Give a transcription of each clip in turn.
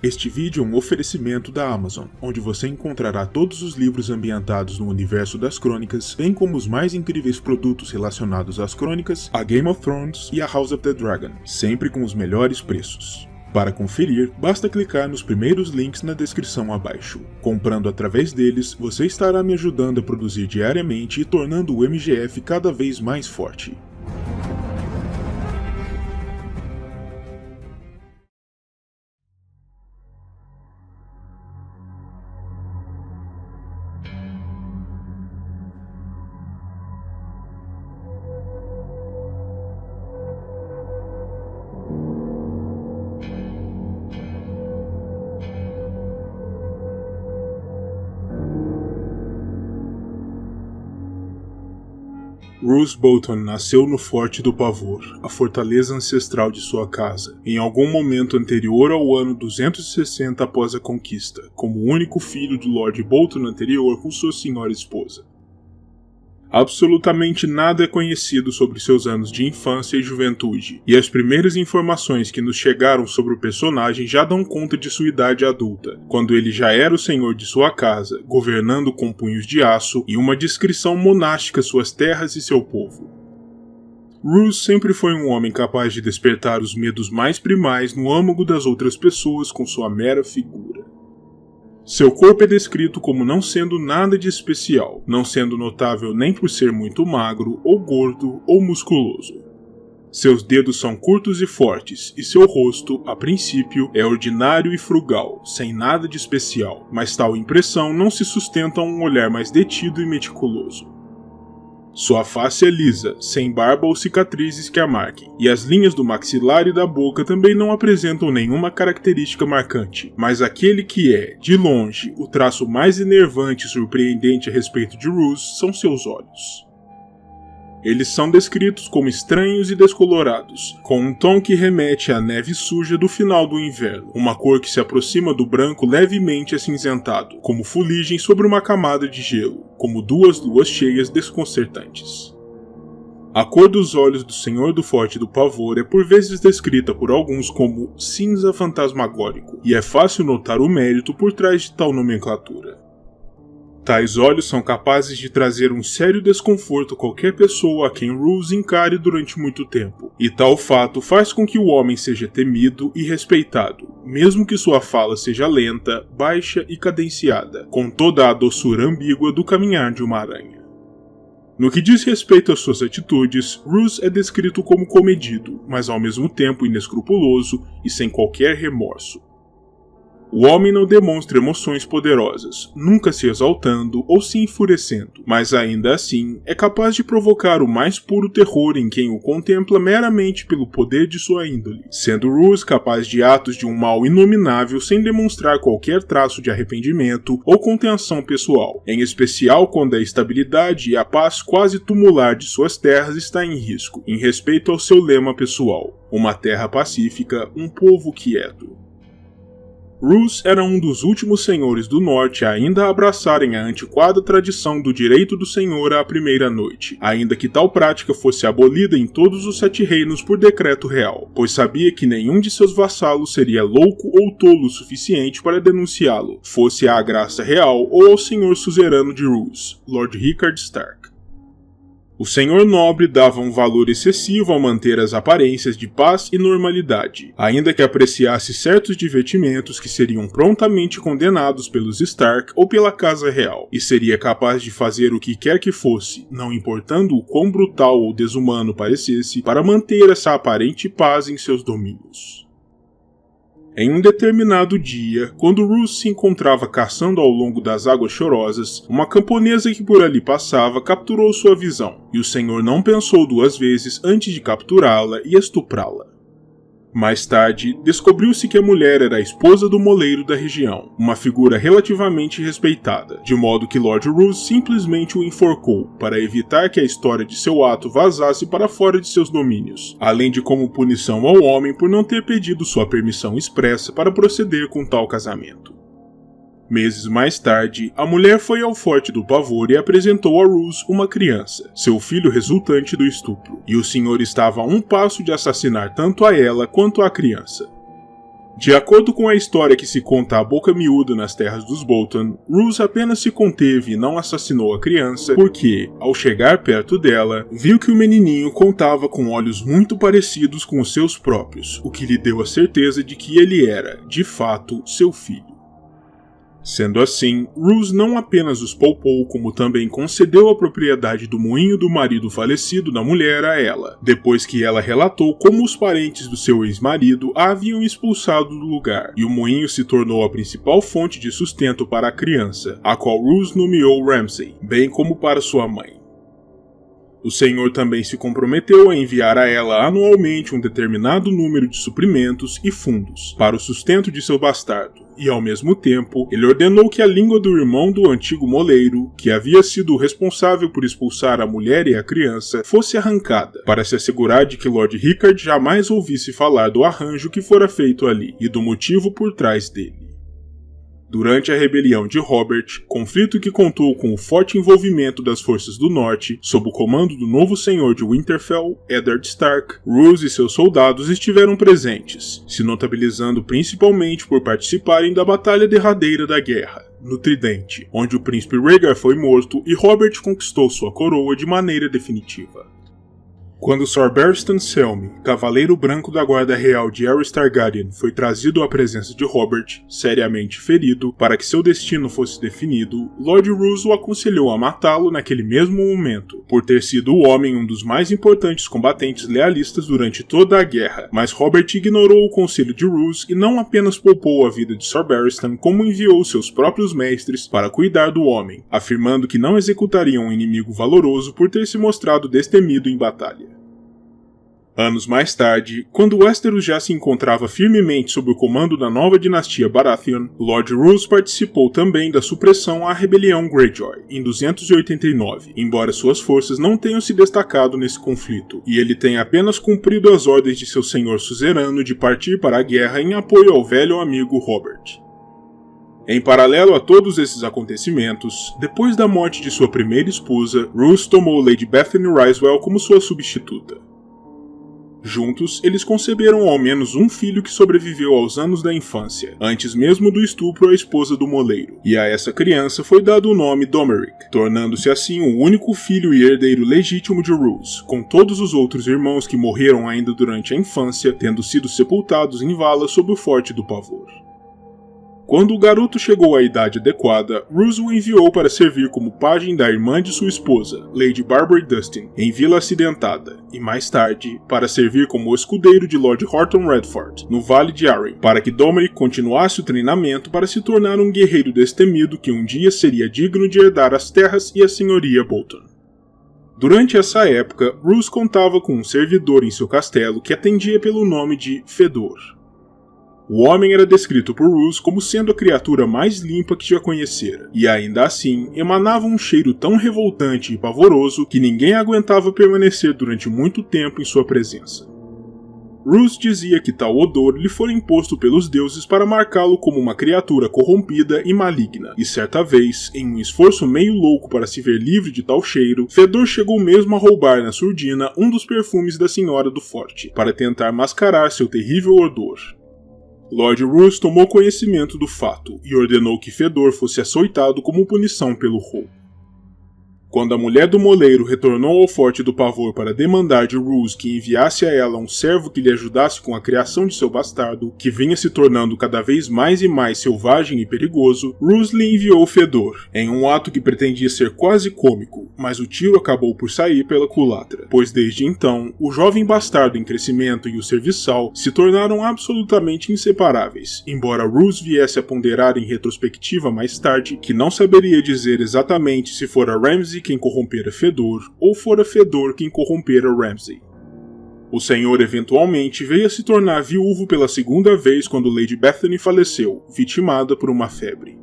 Este vídeo é um oferecimento da Amazon, onde você encontrará todos os livros ambientados no universo das crônicas, bem como os mais incríveis produtos relacionados às crônicas, a Game of Thrones e a House of the Dragon, sempre com os melhores preços. Para conferir, basta clicar nos primeiros links na descrição abaixo. Comprando através deles, você estará me ajudando a produzir diariamente e tornando o MGF cada vez mais forte. Roose Bolton nasceu no Forte do Pavor, a fortaleza ancestral de sua casa, em algum momento anterior ao ano 260 após a conquista, como o único filho do Lord Bolton anterior com sua senhora esposa. Absolutamente nada é conhecido sobre seus anos de infância e juventude, e as primeiras informações que nos chegaram sobre o personagem já dão conta de sua idade adulta, quando ele já era o senhor de sua casa, governando com punhos de aço e uma descrição monástica suas terras e seu povo. Roose sempre foi um homem capaz de despertar os medos mais primais no âmago das outras pessoas com sua mera figura. Seu corpo é descrito como não sendo nada de especial, não sendo notável nem por ser muito magro, ou gordo, ou musculoso. Seus dedos são curtos e fortes, e seu rosto, a princípio, é ordinário e frugal, sem nada de especial, mas tal impressão não se sustenta a um olhar mais detido e meticuloso. Sua face é lisa, sem barba ou cicatrizes que a marquem, e as linhas do maxilar e da boca também não apresentam nenhuma característica marcante, mas aquele que é, de longe, o traço mais enervante e surpreendente a respeito de Roose são seus olhos. Eles são descritos como estranhos e descolorados, com um tom que remete à neve suja do final do inverno, uma cor que se aproxima do branco levemente acinzentado, como fuligem sobre uma camada de gelo, como duas luas cheias desconcertantes. A cor dos olhos do Senhor do Forte do Pavor é por vezes descrita por alguns como cinza fantasmagórico, e é fácil notar o mérito por trás de tal nomenclatura. Tais olhos são capazes de trazer um sério desconforto a qualquer pessoa a quem Roose encare durante muito tempo, e tal fato faz com que o homem seja temido e respeitado, mesmo que sua fala seja lenta, baixa e cadenciada, com toda a doçura ambígua do caminhar de uma aranha. No que diz respeito às suas atitudes, Roose é descrito como comedido, mas ao mesmo tempo inescrupuloso e sem qualquer remorso. O homem não demonstra emoções poderosas, nunca se exaltando ou se enfurecendo, mas ainda assim é capaz de provocar o mais puro terror em quem o contempla meramente pelo poder de sua índole, sendo Roose capaz de atos de um mal inominável sem demonstrar qualquer traço de arrependimento ou contenção pessoal, em especial quando a estabilidade e a paz quase tumular de suas terras está em risco, em respeito ao seu lema pessoal: uma terra pacífica, um povo quieto. Roose era um dos últimos senhores do norte a ainda abraçarem a antiquada tradição do direito do senhor à primeira noite, ainda que tal prática fosse abolida em todos os 7 reinos por decreto real, pois sabia que nenhum de seus vassalos seria louco ou tolo o suficiente para denunciá-lo, fosse à graça real ou ao senhor suzerano de Roose, Lord Rickard Stark. O senhor nobre dava um valor excessivo ao manter as aparências de paz e normalidade, ainda que apreciasse certos divertimentos que seriam prontamente condenados pelos Stark ou pela casa real, e seria capaz de fazer o que quer que fosse, não importando o quão brutal ou desumano parecesse, para manter essa aparente paz em seus domínios. Em um determinado dia, quando Roose se encontrava caçando ao longo das águas chorosas, uma camponesa que por ali passava capturou sua visão, e o senhor não pensou 2 vezes antes de capturá-la e estuprá-la. Mais tarde, descobriu-se que a mulher era a esposa do moleiro da região, uma figura relativamente respeitada, de modo que Lord Roose simplesmente o enforcou, para evitar que a história de seu ato vazasse para fora de seus domínios, além de como punição ao homem por não ter pedido sua permissão expressa para proceder com tal casamento. Meses mais tarde, a mulher foi ao Forte do Pavor e apresentou a Roose uma criança, seu filho resultante do estupro, e o senhor estava a um passo de assassinar tanto a ela quanto a criança. De acordo com a história que se conta à boca miúda nas terras dos Bolton, Roose apenas se conteve e não assassinou a criança porque, ao chegar perto dela, viu que o menininho contava com olhos muito parecidos com os seus próprios, o que lhe deu a certeza de que ele era, de fato, seu filho. Sendo assim, Roose não apenas os poupou, como também concedeu a propriedade do moinho do marido falecido da mulher a ela, depois que ela relatou como os parentes do seu ex-marido a haviam expulsado do lugar, e o moinho se tornou a principal fonte de sustento para a criança, a qual Roose nomeou Ramsay, bem como para sua mãe. O senhor também se comprometeu a enviar a ela anualmente um determinado número de suprimentos e fundos para o sustento de seu bastardo, e ao mesmo tempo, ele ordenou que a língua do irmão do antigo moleiro, que havia sido o responsável por expulsar a mulher e a criança, fosse arrancada, para se assegurar de que Lord Rickard jamais ouvisse falar do arranjo que fora feito ali, e do motivo por trás dele. Durante a rebelião de Robert, conflito que contou com o forte envolvimento das forças do norte, sob o comando do novo senhor de Winterfell, Eddard Stark, Roose e seus soldados estiveram presentes, se notabilizando principalmente por participarem da batalha derradeira da guerra, no Tridente, onde o príncipe Rhaegar foi morto e Robert conquistou sua coroa de maneira definitiva. Quando Sir Barristan Selmy, cavaleiro branco da guarda real de Aerys Targaryen, foi trazido à presença de Robert, seriamente ferido, para que seu destino fosse definido, Lord Roose o aconselhou a matá-lo naquele mesmo momento, por ter sido o homem um dos mais importantes combatentes lealistas durante toda a guerra, mas Robert ignorou o conselho de Roose e não apenas poupou a vida de Sir Barristan, como enviou seus próprios mestres para cuidar do homem, afirmando que não executariam um inimigo valoroso por ter se mostrado destemido em batalha. Anos mais tarde, quando Westeros já se encontrava firmemente sob o comando da nova dinastia Baratheon, Lord Roose participou também da supressão à rebelião Greyjoy, em 289, embora suas forças não tenham se destacado nesse conflito, e ele tenha apenas cumprido as ordens de seu senhor suzerano de partir para a guerra em apoio ao velho amigo Robert. Em paralelo a todos esses acontecimentos, depois da morte de sua primeira esposa, Roose tomou Lady Bethany Ryswell como sua substituta. Juntos, eles conceberam ao menos um filho que sobreviveu aos anos da infância, antes mesmo do estupro à esposa do moleiro, e a essa criança foi dado o nome Domeric, tornando-se assim o único filho e herdeiro legítimo de Roose, com todos os outros irmãos que morreram ainda durante a infância, tendo sido sepultados em vala sob o Forte do Pavor. Quando o garoto chegou à idade adequada, Roose o enviou para servir como pajem da irmã de sua esposa, Lady Barbary Dustin, em Vila Acidentada, e mais tarde, para servir como escudeiro de Lord Horton Redford, no Vale de Arryn, para que Domeric continuasse o treinamento para se tornar um guerreiro destemido que um dia seria digno de herdar as terras e a senhoria Bolton. Durante essa época, Roose contava com um servidor em seu castelo que atendia pelo nome de Fedor. O homem era descrito por Roose como sendo a criatura mais limpa que já conhecera, e ainda assim emanava um cheiro tão revoltante e pavoroso que ninguém aguentava permanecer durante muito tempo em sua presença. Roose dizia que tal odor lhe fora imposto pelos deuses para marcá-lo como uma criatura corrompida e maligna, e certa vez, em um esforço meio louco para se ver livre de tal cheiro, Fedor chegou mesmo a roubar na surdina um dos perfumes da Senhora do Forte, para tentar mascarar seu terrível odor. Lord Roose tomou conhecimento do fato e ordenou que Fedor fosse açoitado como punição pelo roubo. Quando a mulher do moleiro retornou ao Forte do Pavor para demandar de Roose que enviasse a ela um servo que lhe ajudasse com a criação de seu bastardo, que vinha se tornando cada vez mais e mais selvagem e perigoso, Roose lhe enviou Fedor, em um ato que pretendia ser quase cômico, mas o tiro acabou por sair pela culatra, pois desde então, o jovem bastardo em crescimento e o serviçal se tornaram absolutamente inseparáveis, embora Roose viesse a ponderar em retrospectiva mais tarde que não saberia dizer exatamente se fora Ramsay quem corrompera Fedor, ou fora Fedor quem corrompera Ramsay. O senhor eventualmente veio a se tornar viúvo pela segunda vez quando Lady Bethany faleceu, vitimada por uma febre.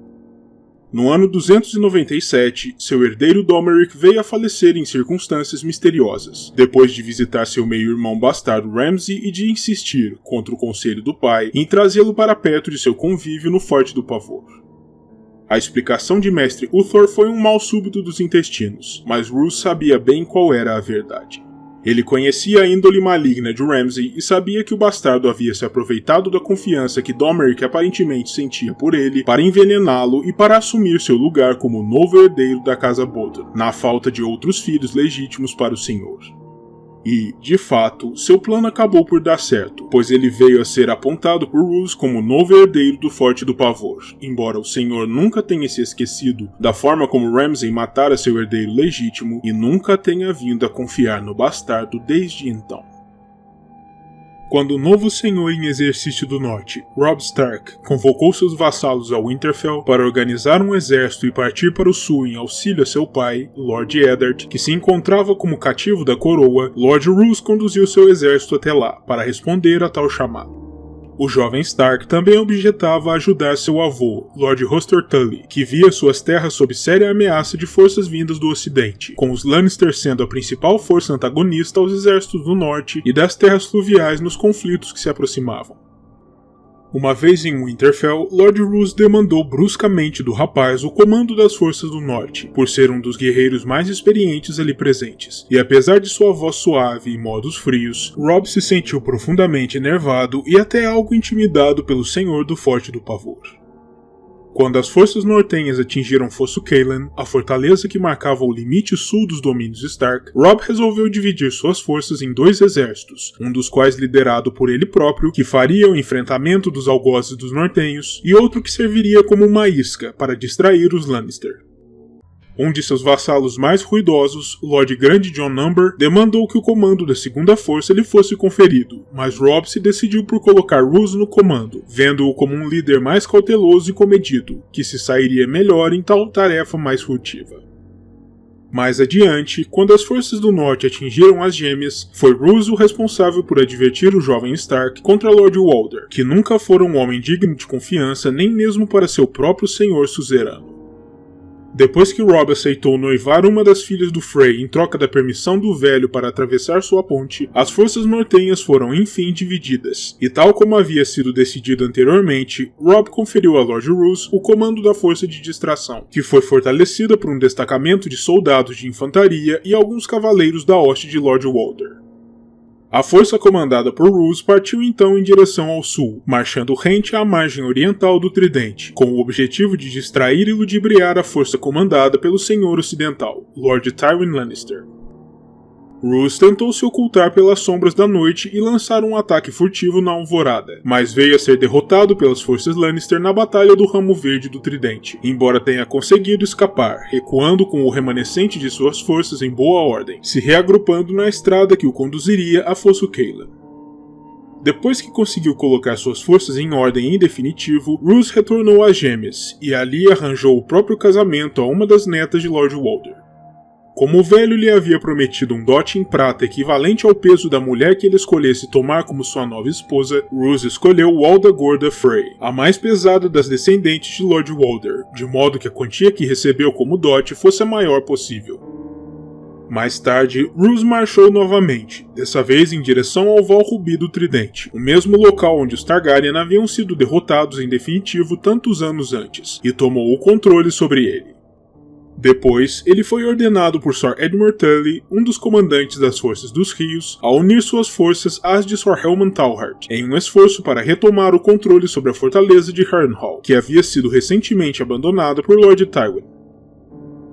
No ano 297, seu herdeiro Domeric veio a falecer em circunstâncias misteriosas, depois de visitar seu meio-irmão bastardo Ramsay e de insistir, contra o conselho do pai, em trazê-lo para perto de seu convívio no Forte do Pavor. A explicação de Mestre Uthor foi um mal súbito dos intestinos, mas Roose sabia bem qual era a verdade. Ele conhecia a índole maligna de Ramsay e sabia que o bastardo havia se aproveitado da confiança que Domeric aparentemente sentia por ele para envenená-lo e para assumir seu lugar como o novo herdeiro da casa Bolton, na falta de outros filhos legítimos para o senhor. E, de fato, seu plano acabou por dar certo, pois ele veio a ser apontado por Roose como o novo herdeiro do Forte do Pavor, embora o senhor nunca tenha se esquecido da forma como Ramsay matara seu herdeiro legítimo e nunca tenha vindo a confiar no bastardo desde então. Quando o novo senhor em exercício do norte, Robb Stark, convocou seus vassalos a Winterfell para organizar um exército e partir para o sul em auxílio a seu pai, Lord Eddard, que se encontrava como cativo da coroa, Lord Roose conduziu seu exército até lá, para responder a tal chamado. O jovem Stark também objetava ajudar seu avô, Lord Hoster Tully, que via suas terras sob séria ameaça de forças vindas do ocidente, com os Lannister sendo a principal força antagonista aos exércitos do norte e das terras fluviais nos conflitos que se aproximavam. Uma vez em Winterfell, Lord Roose demandou bruscamente do rapaz o comando das forças do norte, por ser um dos guerreiros mais experientes ali presentes, e apesar de sua voz suave e modos frios, Robb se sentiu profundamente enervado e até algo intimidado pelo senhor do Forte do Pavor. Quando as forças nortenhas atingiram Fosso Caelan, a fortaleza que marcava o limite sul dos domínios Stark, Robb resolveu dividir suas forças em 2 exércitos, um dos quais liderado por ele próprio, que faria o enfrentamento dos algozes dos nortenhos, e outro que serviria como uma isca para distrair os Lannister. Um de seus vassalos mais ruidosos, Lord Grande John Number, demandou que o comando da segunda força lhe fosse conferido, mas Robb se decidiu por colocar Roose no comando, vendo-o como um líder mais cauteloso e comedido, que se sairia melhor em tal tarefa mais furtiva. Mais adiante, quando as forças do norte atingiram as Gêmeas, foi Roose o responsável por advertir o jovem Stark contra Lord Walder, que nunca fora um homem digno de confiança nem mesmo para seu próprio senhor suzerano. Depois que Robb aceitou noivar uma das filhas do Frey em troca da permissão do velho para atravessar sua ponte, as forças nortenhas foram enfim divididas, e tal como havia sido decidido anteriormente, Robb conferiu a Lord Roose o comando da força de distração, que foi fortalecida por um destacamento de soldados de infantaria e alguns cavaleiros da hoste de Lord Walder. A força comandada por Roose partiu então em direção ao sul, marchando rente à margem oriental do Tridente, com o objetivo de distrair e ludibriar a força comandada pelo Senhor Ocidental, Lord Tywin Lannister. Roose tentou se ocultar pelas sombras da noite e lançar um ataque furtivo na alvorada, mas veio a ser derrotado pelas forças Lannister na Batalha do Ramo Verde do Tridente, embora tenha conseguido escapar, recuando com o remanescente de suas forças em boa ordem, se reagrupando na estrada que o conduziria a Fosso Caelan. Depois que conseguiu colocar suas forças em ordem em definitivo, Roose retornou às Gêmeas, e ali arranjou o próprio casamento a uma das netas de Lord Walder. Como o velho lhe havia prometido um dote em prata equivalente ao peso da mulher que ele escolhesse tomar como sua nova esposa, Roose escolheu Walda Gorda Frey, a mais pesada das descendentes de Lord Walder, de modo que a quantia que recebeu como dote fosse a maior possível. Mais tarde, Roose marchou novamente, dessa vez em direção ao Val Rubi do Tridente, o mesmo local onde os Targaryen haviam sido derrotados em definitivo tantos anos antes, e tomou o controle sobre ele. Depois, ele foi ordenado por Sir Edmure Tully, um dos comandantes das forças dos rios, a unir suas forças às de Sir Helman Tallhart, em um esforço para retomar o controle sobre a fortaleza de Harrenhal, que havia sido recentemente abandonada por Lord Tywin.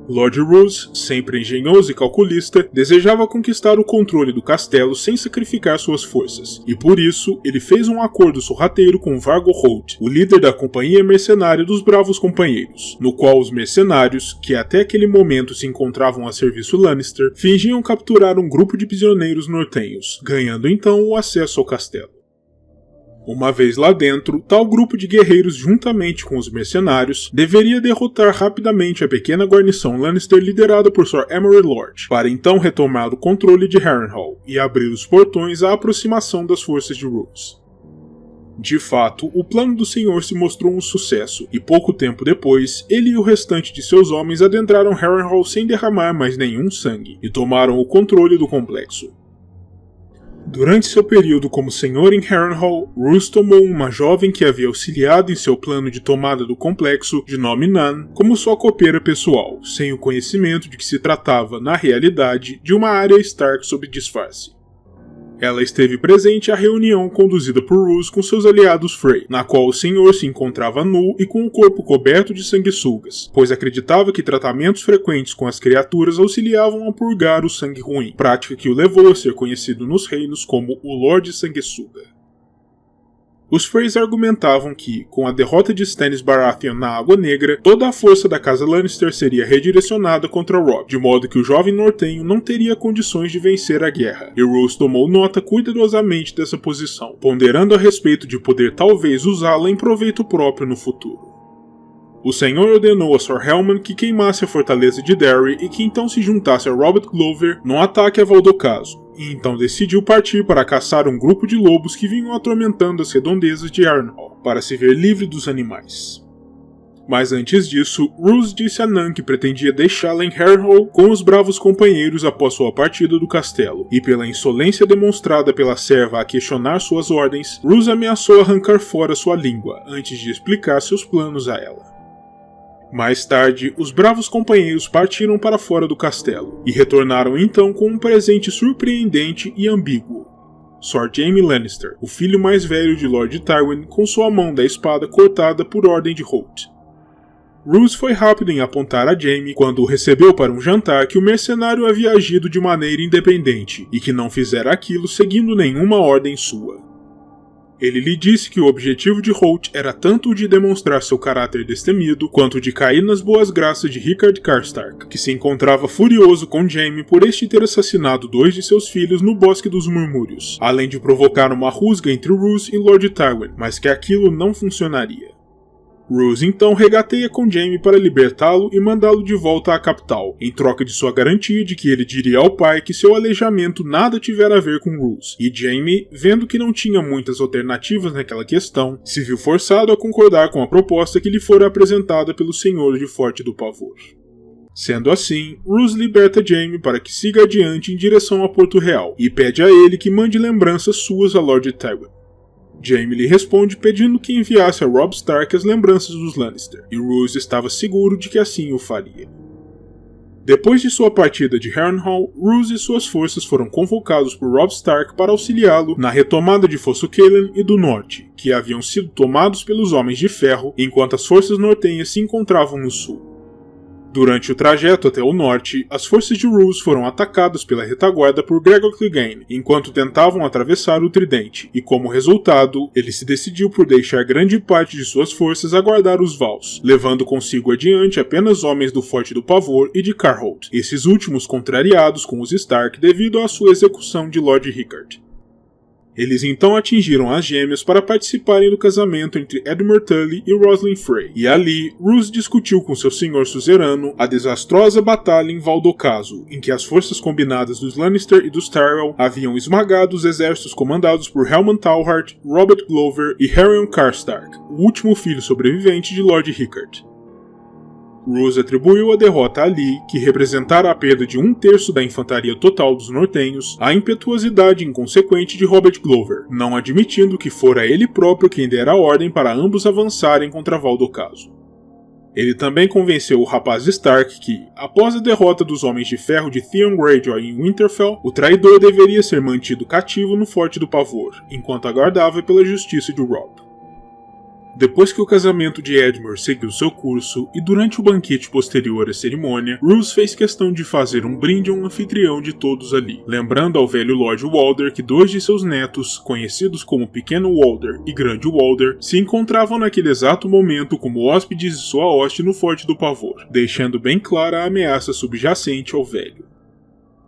Lord Roose, sempre engenhoso e calculista, desejava conquistar o controle do castelo sem sacrificar suas forças, e por isso ele fez um acordo sorrateiro com Vargo Holt, o líder da companhia mercenária dos Bravos Companheiros, no qual os mercenários, que até aquele momento se encontravam a serviço Lannister, fingiam capturar um grupo de prisioneiros nortenhos, ganhando então o acesso ao castelo. Uma vez lá dentro, tal grupo de guerreiros juntamente com os mercenários deveria derrotar rapidamente a pequena guarnição Lannister liderada por Sir Emery Lord, para então retomar o controle de Harrenhal e abrir os portões à aproximação das forças de Roose. De fato, o plano do senhor se mostrou um sucesso, e pouco tempo depois, ele e o restante de seus homens adentraram Harrenhal sem derramar mais nenhum sangue, e tomaram o controle do complexo. Durante seu período como senhor em Harrenhal, Roose tomou uma jovem que havia auxiliado em seu plano de tomada do complexo, de nome Nan, como sua copeira pessoal, sem o conhecimento de que se tratava, na realidade, de uma área Stark sob disfarce. Ela esteve presente à reunião conduzida por Roose com seus aliados Frey, na qual o senhor se encontrava nu e com o corpo coberto de sanguessugas, pois acreditava que tratamentos frequentes com as criaturas auxiliavam a purgar o sangue ruim, prática que o levou a ser conhecido nos reinos como o Lorde Sanguessuga. Os Freys argumentavam que, com a derrota de Stannis Baratheon na Água Negra, toda a força da casa Lannister seria redirecionada contra Robb, de modo que o jovem nortenho não teria condições de vencer a guerra, e Roose tomou nota cuidadosamente dessa posição, ponderando a respeito de poder talvez usá-la em proveito próprio no futuro. O Senhor ordenou a Sir Helman que queimasse a fortaleza de Derry e que então se juntasse a Robert Glover num ataque a Valdocaso, e então decidiu partir para caçar um grupo de lobos que vinham atormentando as redondezas de Harrenhal, para se ver livre dos animais. Mas antes disso, Roose disse a Nan que pretendia deixá-la em Harrenhal com os bravos companheiros após sua partida do castelo, e pela insolência demonstrada pela serva a questionar suas ordens, Roose ameaçou arrancar fora sua língua, antes de explicar seus planos a ela. Mais tarde, os bravos companheiros partiram para fora do castelo, e retornaram então com um presente surpreendente e ambíguo. Sir Jaime Lannister, o filho mais velho de Lord Tywin, com sua mão da espada cortada por ordem de Holt. Roose foi rápido em apontar a Jaime quando o recebeu para um jantar que o mercenário havia agido de maneira independente, e que não fizera aquilo seguindo nenhuma ordem sua. Ele lhe disse que o objetivo de Holt era tanto o de demonstrar seu caráter destemido, quanto de cair nas boas graças de Rickard Karstark, que se encontrava furioso com Jaime por este ter assassinado 2 de seus filhos no Bosque dos Murmúrios, além de provocar uma rusga entre Roose e Lord Tywin, mas que aquilo não funcionaria. Roose então regateia com Jaime para libertá-lo e mandá-lo de volta à capital, em troca de sua garantia de que ele diria ao pai que seu aleijamento nada tivera a ver com Roose, e Jaime, vendo que não tinha muitas alternativas naquela questão, se viu forçado a concordar com a proposta que lhe fora apresentada pelo Senhor de Forte do Pavor. Sendo assim, Roose liberta Jaime para que siga adiante em direção a Porto Real, e pede a ele que mande lembranças suas a Lord Tywin. Jaime lhe responde pedindo que enviasse a Robb Stark as lembranças dos Lannister, e Roose estava seguro de que assim o faria. Depois de sua partida de Harrenhal, Roose e suas forças foram convocados por Robb Stark para auxiliá-lo na retomada de Fosso Caelan e do Norte, que haviam sido tomados pelos Homens de Ferro, enquanto as forças nortenhas se encontravam no sul. Durante o trajeto até o norte, as forças de Roose foram atacadas pela retaguarda por Gregor Clegane, enquanto tentavam atravessar o Tridente, e como resultado, ele se decidiu por deixar grande parte de suas forças aguardar os Vals, levando consigo adiante apenas homens do Forte do Pavor e de Carholt, esses últimos contrariados com os Stark devido à sua execução de Lord Rickard. Eles então atingiram as Gêmeas para participarem do casamento entre Edmure Tully e Roslyn Frey, e ali, Roose discutiu com seu senhor suzerano a desastrosa batalha em Valdocaso, em que as forças combinadas dos Lannister e dos Tyrell haviam esmagado os exércitos comandados por Helman Tauhart, Robert Glover e Harren Karstark, o último filho sobrevivente de Lord Rickard. Roose atribuiu a derrota ali, que representara a perda de 1/3 da infantaria total dos nortenhos, à impetuosidade inconsequente de Robert Glover, não admitindo que fora ele próprio quem dera a ordem para ambos avançarem contra Valdocaso. Ele também convenceu o rapaz Stark que, após a derrota dos Homens de Ferro de Theon Greyjoy em Winterfell, o traidor deveria ser mantido cativo no Forte do Pavor, enquanto aguardava pela justiça de Robb. Depois que o casamento de Edmure seguiu seu curso, e durante o banquete posterior à cerimônia, Roose fez questão de fazer um brinde a um anfitrião de todos ali, lembrando ao velho Lord Walder que 2 de seus netos, conhecidos como Pequeno Walder e Grande Walder, se encontravam naquele exato momento como hóspedes de sua hoste no Forte do Pavor, deixando bem clara a ameaça subjacente ao velho.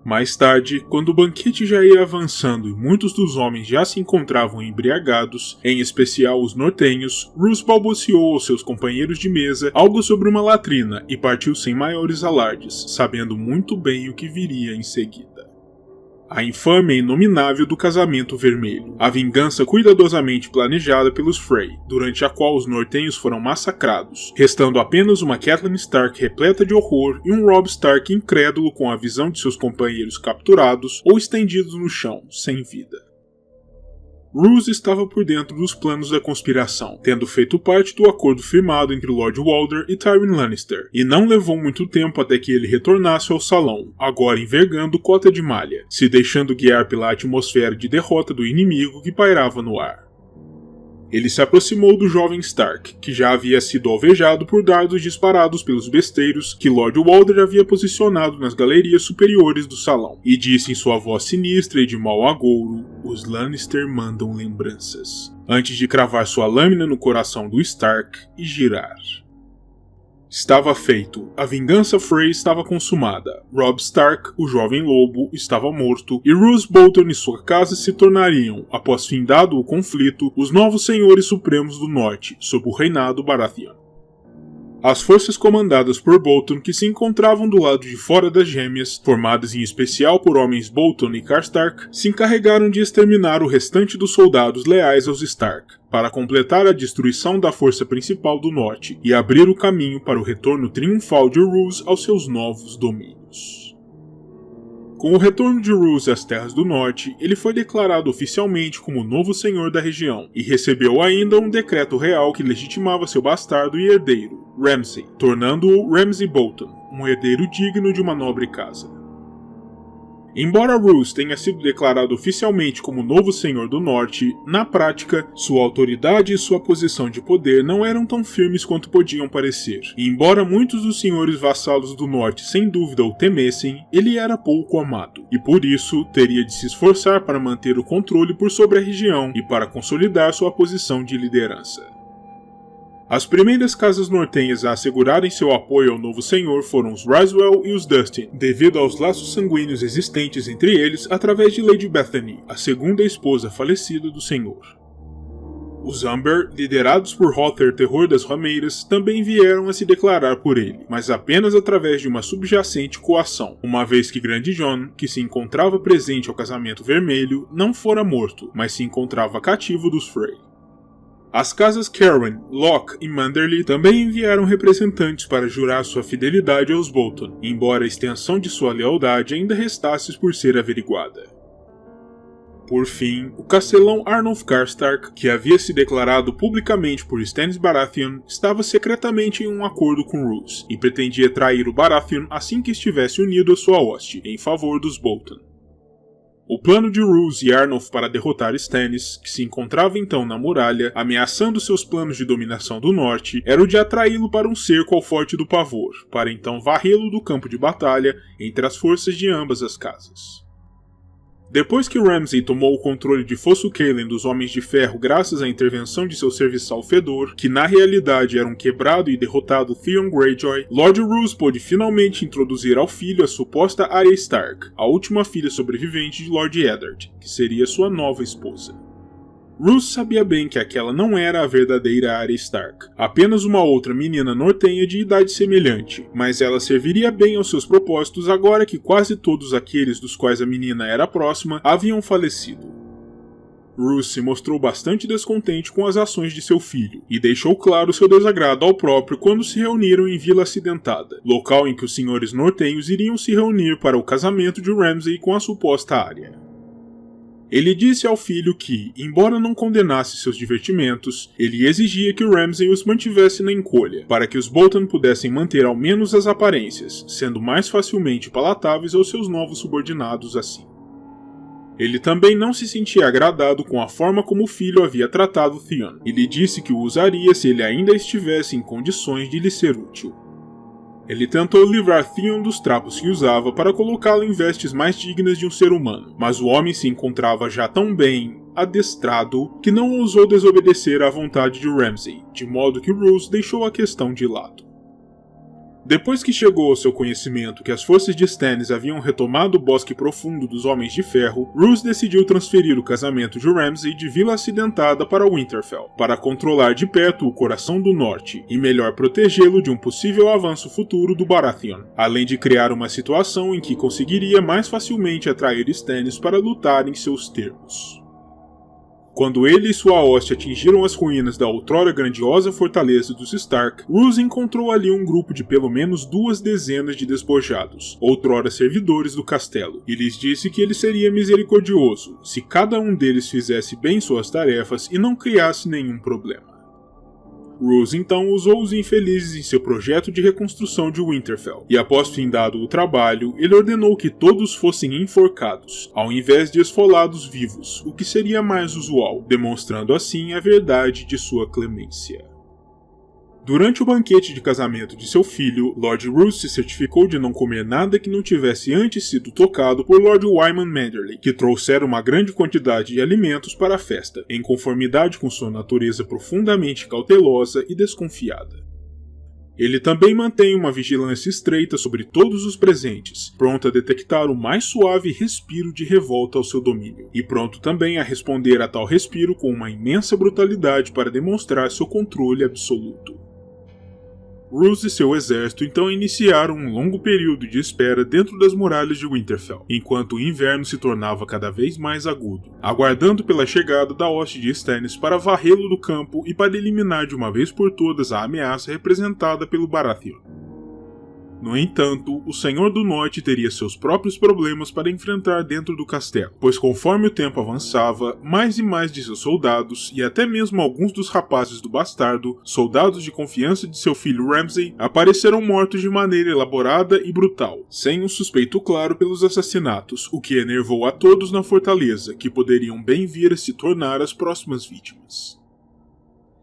Mais tarde, quando o banquete já ia avançando e muitos dos homens já se encontravam embriagados, em especial os nortenhos, Roose balbuciou aos seus companheiros de mesa algo sobre uma latrina e partiu sem maiores alardes, sabendo muito bem o que viria em seguida. a infâmia inominável do Casamento Vermelho, a vingança cuidadosamente planejada pelos Frey, durante a qual os nortenhos foram massacrados, restando apenas uma Catelyn Stark repleta de horror e um Robb Stark incrédulo com a visão de seus companheiros capturados ou estendidos no chão, sem vida. Roose estava por dentro dos planos da conspiração, tendo feito parte do acordo firmado entre Lord Walder e Tywin Lannister, e não levou muito tempo até que ele retornasse ao salão, agora envergando cota de malha, se deixando guiar pela atmosfera de derrota do inimigo que pairava no ar. Ele se aproximou do jovem Stark, que já havia sido alvejado por dardos disparados pelos besteiros que Lord Walder havia posicionado nas galerias superiores do salão, e disse em sua voz sinistra e de mau agouro: "Os Lannister mandam lembranças", antes de cravar sua lâmina no coração do Stark e girar. Estava feito. A vingança Frey estava consumada. Robb Stark, o jovem lobo, estava morto, e Roose Bolton e sua casa se tornariam, após findado o conflito, os novos senhores supremos do norte, sob o reinado Baratheon. As forças comandadas por Bolton, que se encontravam do lado de fora das Gêmeas, formadas em especial por homens Bolton e Karstark, se encarregaram de exterminar o restante dos soldados leais aos Stark, para completar a destruição da força principal do norte e abrir o caminho para o retorno triunfal de Roose aos seus novos domínios. Com o retorno de Roose às Terras do Norte, ele foi declarado oficialmente como novo senhor da região, e recebeu ainda um decreto real que legitimava seu bastardo e herdeiro, Ramsay, tornando-o Ramsay Bolton, um herdeiro digno de uma nobre casa. Embora Roose tenha sido declarado oficialmente como novo Senhor do Norte, na prática, sua autoridade e sua posição de poder não eram tão firmes quanto podiam parecer. E embora muitos dos senhores vassalos do Norte sem dúvida o temessem, ele era pouco amado, e por isso teria de se esforçar para manter o controle por sobre a região e para consolidar sua posição de liderança. As primeiras casas nortenhas a assegurarem seu apoio ao novo senhor foram os Ryswell e os Dustin, devido aos laços sanguíneos existentes entre eles através de Lady Bethany, a segunda esposa falecida do senhor. Os Umber, liderados por Hother Terror das Rameiras, também vieram a se declarar por ele, mas apenas através de uma subjacente coação, uma vez que Grande John, que se encontrava presente ao Casamento Vermelho, não fora morto, mas se encontrava cativo dos Frey. As casas Carwyn, Locke e Manderly também enviaram representantes para jurar sua fidelidade aos Bolton, embora a extensão de sua lealdade ainda restasse por ser averiguada. Por fim, o castelão Arnulf Karstark, que havia se declarado publicamente por Stannis Baratheon, estava secretamente em um acordo com Roose, e pretendia trair o Baratheon assim que estivesse unido à sua hoste, em favor dos Bolton. O plano de Roose e Arnulf para derrotar Stannis, que se encontrava então na muralha, ameaçando seus planos de dominação do norte, era o de atraí-lo para um cerco ao Forte do Pavor, para então varrê-lo do campo de batalha entre as forças de ambas as casas. Depois que Ramsay tomou o controle de Fosso Caelin dos Homens de Ferro graças à intervenção de seu serviçal Fedor, que na realidade era um quebrado e derrotado Theon Greyjoy, Lord Roose pôde finalmente introduzir ao filho a suposta Arya Stark, a última filha sobrevivente de Lord Eddard, que seria sua nova esposa. Roose sabia bem que aquela não era a verdadeira Arya Stark, apenas uma outra menina nortenha de idade semelhante, mas ela serviria bem aos seus propósitos agora que quase todos aqueles dos quais a menina era próxima haviam falecido. Roose se mostrou bastante descontente com as ações de seu filho, e deixou claro seu desagrado ao próprio quando se reuniram em Vila Acidentada, local em que os senhores nortenhos iriam se reunir para o casamento de Ramsay com a suposta Arya. Ele disse ao filho que, embora não condenasse seus divertimentos, ele exigia que Ramsay os mantivesse na encolha, para que os Bolton pudessem manter ao menos as aparências, sendo mais facilmente palatáveis aos seus novos subordinados assim. Ele também não se sentia agradado com a forma como o filho havia tratado Theon, e lhe disse que o usaria se ele ainda estivesse em condições de lhe ser útil. Ele tentou livrar Theon dos trapos que usava para colocá-lo em vestes mais dignas de um ser humano, mas o homem se encontrava já tão bem adestrado que não ousou desobedecer à vontade de Ramsay, de modo que Roose deixou a questão de lado. Depois que chegou ao seu conhecimento que as forças de Stannis haviam retomado o Bosque Profundo dos Homens de Ferro, Roose decidiu transferir o casamento de Ramsay de Vila Acidentada para Winterfell, para controlar de perto o Coração do Norte e melhor protegê-lo de um possível avanço futuro do Baratheon, além de criar uma situação em que conseguiria mais facilmente atrair Stannis para lutar em seus termos. Quando ele e sua hoste atingiram as ruínas da outrora grandiosa fortaleza dos Stark, Roose encontrou ali um grupo de pelo menos 2 dezenas de despojados, outrora servidores do castelo, e lhes disse que ele seria misericordioso se cada um deles fizesse bem suas tarefas e não criasse nenhum problema. Roose então usou os infelizes em seu projeto de reconstrução de Winterfell, e após findado o trabalho, ele ordenou que todos fossem enforcados, ao invés de esfolados vivos, o que seria mais usual, demonstrando assim a verdade de sua clemência. Durante o banquete de casamento de seu filho, Lord Roose se certificou de não comer nada que não tivesse antes sido tocado por Lord Wyman Manderly, que trouxera uma grande quantidade de alimentos para a festa, em conformidade com sua natureza profundamente cautelosa e desconfiada. Ele também mantém uma vigilância estreita sobre todos os presentes, pronto a detectar o mais suave respiro de revolta ao seu domínio, e pronto também a responder a tal respiro com uma imensa brutalidade para demonstrar seu controle absoluto. Roose e seu exército então iniciaram um longo período de espera dentro das muralhas de Winterfell, enquanto o inverno se tornava cada vez mais agudo, aguardando pela chegada da hoste de Stannis para varrê-lo do campo e para eliminar de uma vez por todas a ameaça representada pelo Baratheon. No entanto, o Senhor do Norte teria seus próprios problemas para enfrentar dentro do castelo, pois conforme o tempo avançava, mais e mais de seus soldados, e até mesmo alguns dos rapazes do bastardo, soldados de confiança de seu filho Ramsay, apareceram mortos de maneira elaborada e brutal, sem um suspeito claro pelos assassinatos, o que enervou a todos na fortaleza, que poderiam bem vir a se tornar as próximas vítimas.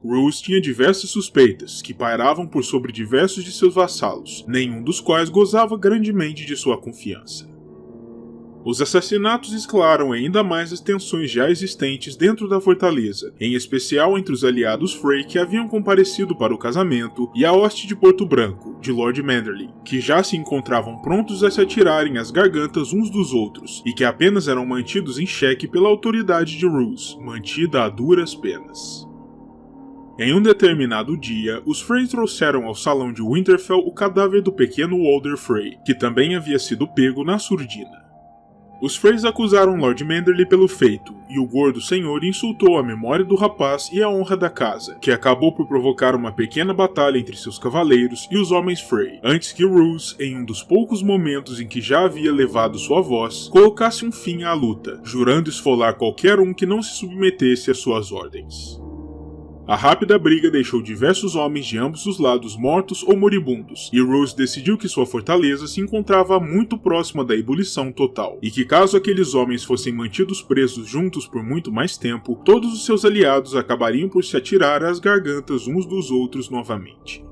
Roose tinha diversas suspeitas, que pairavam por sobre diversos de seus vassalos, nenhum dos quais gozava grandemente de sua confiança. Os assassinatos escalaram ainda mais as tensões já existentes dentro da fortaleza, em especial entre os aliados Frey que haviam comparecido para o casamento e a hoste de Porto Branco, de Lord Manderly, que já se encontravam prontos a se atirarem às gargantas uns dos outros, e que apenas eram mantidos em xeque pela autoridade de Roose, mantida a duras penas. Em um determinado dia, os Frey trouxeram ao salão de Winterfell o cadáver do pequeno Walder Frey, que também havia sido pego na surdina. Os Freys acusaram Lord Manderly pelo feito, e o gordo senhor insultou a memória do rapaz e a honra da casa, que acabou por provocar uma pequena batalha entre seus cavaleiros e os homens Frey, antes que Roose, em um dos poucos momentos em que já havia levado sua voz, colocasse um fim à luta, jurando esfolar qualquer um que não se submetesse às suas ordens. A rápida briga deixou diversos homens de ambos os lados mortos ou moribundos, e Roose decidiu que sua fortaleza se encontrava muito próxima da ebulição total, e que caso aqueles homens fossem mantidos presos juntos por muito mais tempo, todos os seus aliados acabariam por se atirar às gargantas uns dos outros novamente.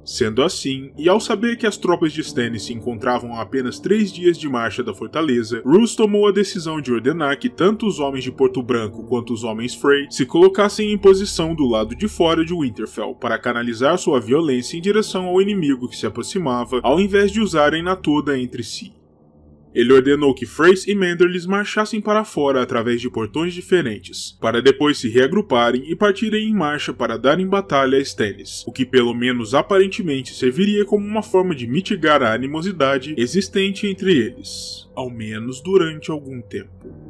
Sendo assim, e ao saber que as tropas de Stannis se encontravam a apenas 3 dias de marcha da fortaleza, Roose tomou a decisão de ordenar que tanto os homens de Porto Branco quanto os homens Frey se colocassem em posição do lado de fora de Winterfell para canalizar sua violência em direção ao inimigo que se aproximava, ao invés de usarem-na toda entre si. Ele ordenou que Freys e Manderly marchassem para fora através de portões diferentes, para depois se reagruparem e partirem em marcha para darem batalha a Stannis, o que pelo menos aparentemente serviria como uma forma de mitigar a animosidade existente entre eles, ao menos durante algum tempo.